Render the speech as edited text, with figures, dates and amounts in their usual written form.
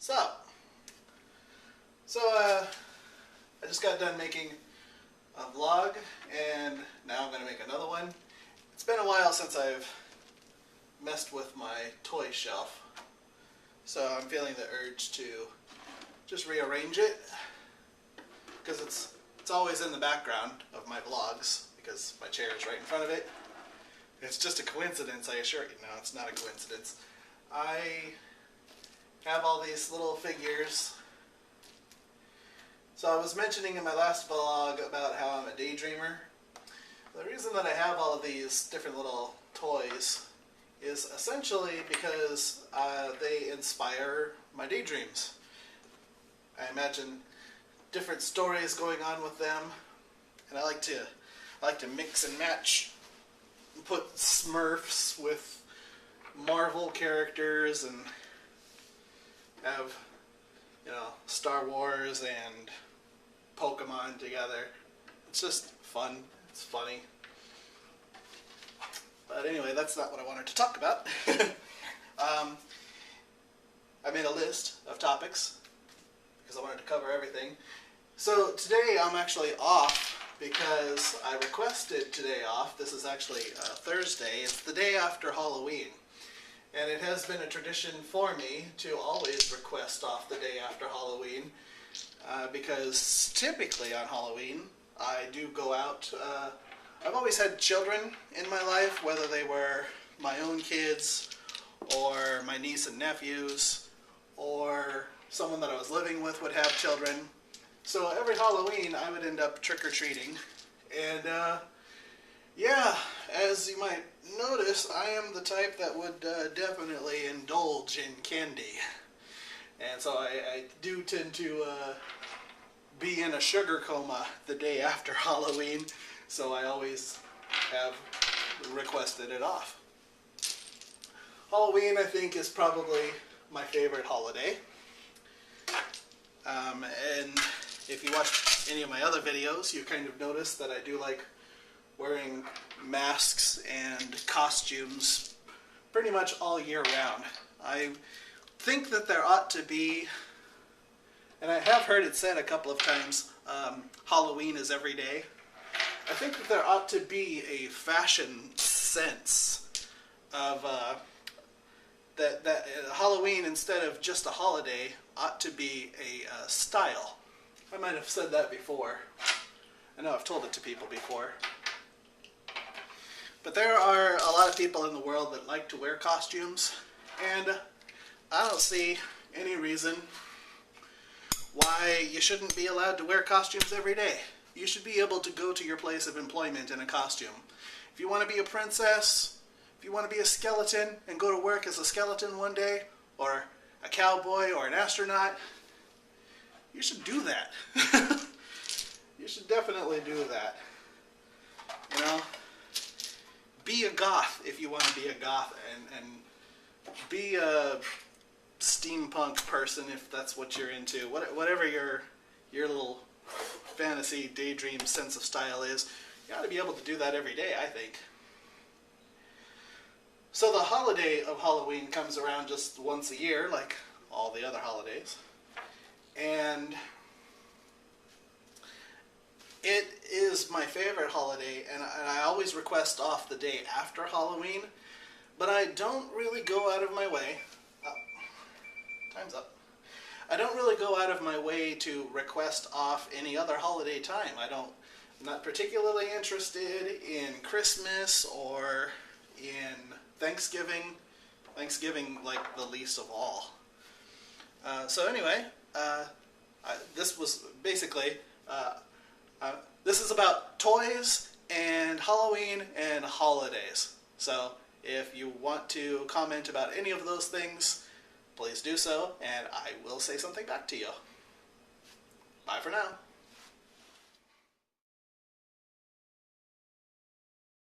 Sup? I just got done making a vlog, and now I'm going to make another one. It's been a while since I've messed with my toy shelf, so I'm feeling the urge to just rearrange it, because it's always in the background of my vlogs, because my chair is right in front of it. It's just a coincidence, I assure you. No, it's not a coincidence. I have all these little figures. So I was mentioning in my last vlog about how I'm a daydreamer. The reason that I have all of these different little toys is essentially because they inspire my daydreams. I imagine different stories going on with them, and I like to mix and match, put Smurfs with Marvel characters, and have, Star Wars and Pokemon together. It's just fun. It's funny. But anyway, that's not what I wanted to talk about. I made a list of topics because I wanted to cover everything. So today I'm actually off because I requested today off. This is actually Thursday. It's the day after Halloween. And it has been a tradition for me to always request off the day after Halloween because typically on Halloween I do go out. I've always had children in my life, whether they were my own kids or my niece and nephews or someone that I was living with would have children. So every Halloween I would end up trick-or-treating, and yeah, as you might notice, I am the type that would definitely indulge in candy. And so I do tend to be in a sugar coma the day after Halloween, so I always have requested it off. Halloween, I think, is probably my favorite holiday. And if you watch any of my other videos, you kind of notice that I do like wearing masks and costumes pretty much all year round. I think that there ought to be, and I have heard it said a couple of times, Halloween is every day. I think that there ought to be a fashion sense of that Halloween, instead of just a holiday, ought to be a style. I might have said that before. I know I've told it to people before. But there are a lot of people in the world that like to wear costumes, and I don't see any reason why you shouldn't be allowed to wear costumes every day. You should be able to go to your place of employment in a costume. If you want to be a princess, if you want to be a skeleton and go to work as a skeleton one day, or a cowboy or an astronaut, you should do that. You should definitely do that. Be a goth if you want to be a goth, and be a steampunk person if that's what you're into. Whatever your little fantasy daydream sense of style is, you ought to be able to do that every day, I think. So the holiday of Halloween comes around just once a year, like all the other holidays. And it is my favorite holiday, and I always request off the day after Halloween, but I don't really go out of my way. Time's up. I don't really go out of my way to request off any other holiday time. I'm not particularly interested in Christmas or in Thanksgiving. Thanksgiving, like, the least of all. So anyway, this was basically, this is about toys and Halloween and holidays. So if you want to comment about any of those things, please do so, and I will say something back to you. Bye for now.